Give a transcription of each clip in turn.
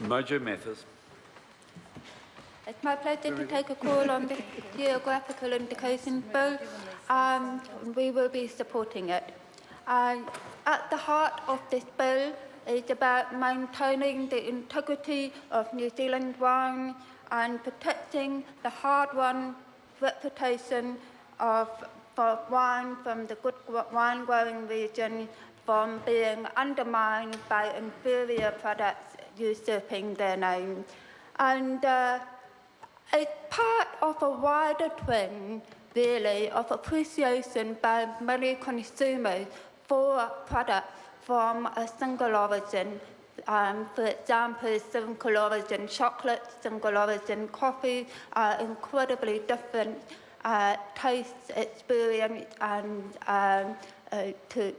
Mojo Mathers. It's my pleasure to take a call on this geographical indication bill. We will be supporting it. At the heart of this bill is about maintaining the integrity of New Zealand wine and protecting the hard-won reputation for wine from the good wine growing region from being undermined by inferior products usurping their name. And it's part of a wider trend, really, of appreciation by many consumers for products from a single origin. For example, single origin chocolate, single origin coffee are incredibly different taste experience and to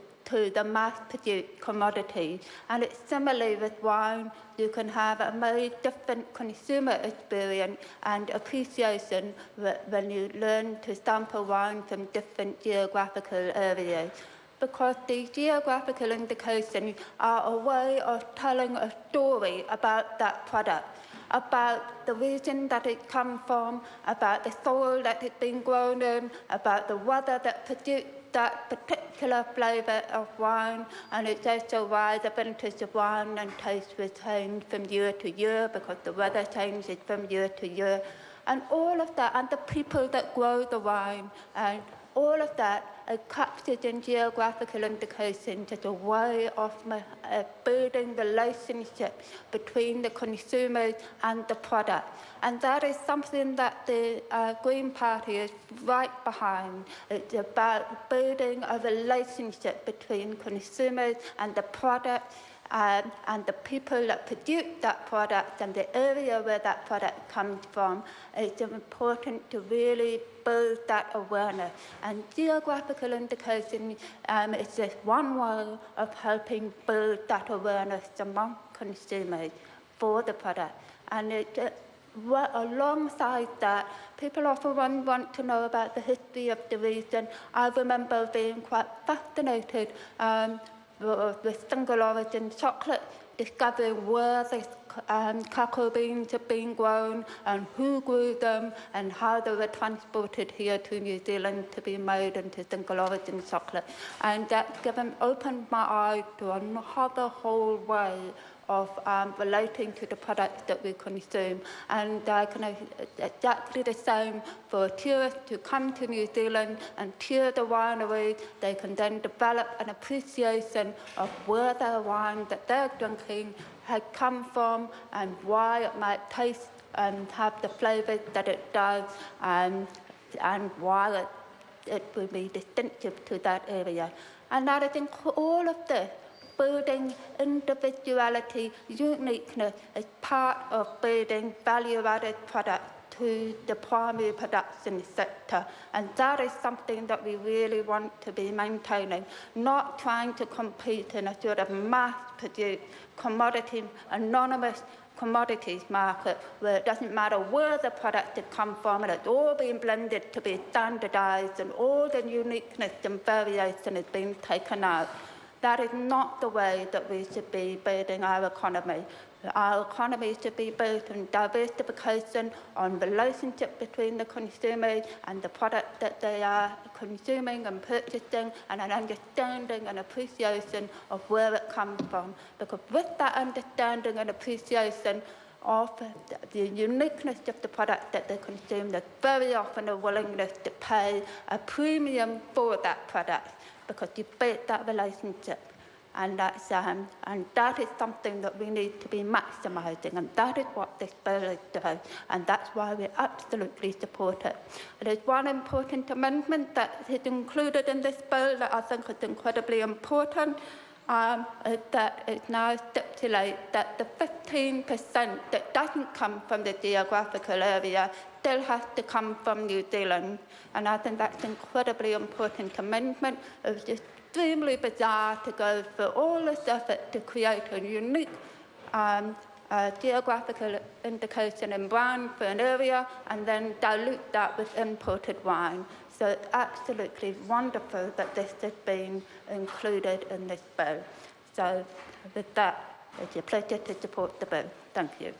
the mass-produced commodity. And it's similarly with wine. You can have a very different consumer experience and appreciation when you learn to sample wine from different geographical areas. Because the geographical indications are a way of telling a story about that product, about the region that it comes from, about the soil that it's been grown in, about the weather that produced that particular flavour of wine, and it's also why the vintage of wine and taste will change from year to year because the weather changes from year to year. And all of that, and the people that grow the wine, and all of that are captured in geographical indications as a way of building relationship between the consumers and the product. And that is something that the Green Party is right behind. It's about building a relationship between consumers and the product, and the people that produce that product and the area where that product comes from. It's important to really build that awareness. And geographical indication is just one way of helping build that awareness among consumers for the product. And alongside that, people often want to know about the history of the region. I remember being quite fascinated with single origin chocolate, discovering where the cacao beans have been grown and who grew them and how they were transported here to New Zealand to be made into single origin chocolate. And that opened my eyes to another whole way of relating to the products that we consume. And exactly the same for tourists who come to New Zealand and tour the winery. They can then develop an appreciation of where their wine that they're drinking had come from and why it might taste and have the flavours that it does, and why it will be distinctive to that area. And I think all of this, building individuality, uniqueness, is part of building value-added products to the primary production sector. And that is something that we really want to be maintaining, not trying to compete in a sort of mass-produced commodity, anonymous commodities market where it doesn't matter where the product has come from and it's all being blended to be standardised and all the uniqueness and variation is being taken out. That is not the way that we should be building our economy. Our economy should be built on diversification, on relationship between the consumers and the product that they are consuming and purchasing, and an understanding and appreciation of where it comes from. Because with that understanding and appreciation of the uniqueness of the product that they consume, there's very often a willingness to pay a premium for that product, because you build that relationship. And that is something that we need to be maximising, and that is what this bill is doing, and that's why we absolutely support it. There's one important amendment that is included in this bill that I think is incredibly important, that it now stipulates that the 15% that doesn't come from the geographical area still has to come from New Zealand. And I think that's an incredibly important amendment. It was just extremely bizarre to go through all this effort to create a unique geographical indication in wine for an area and then dilute that with imported wine. So it's absolutely wonderful that this has been included in this bill. So with that, It's a pleasure to support the bill. Thank you.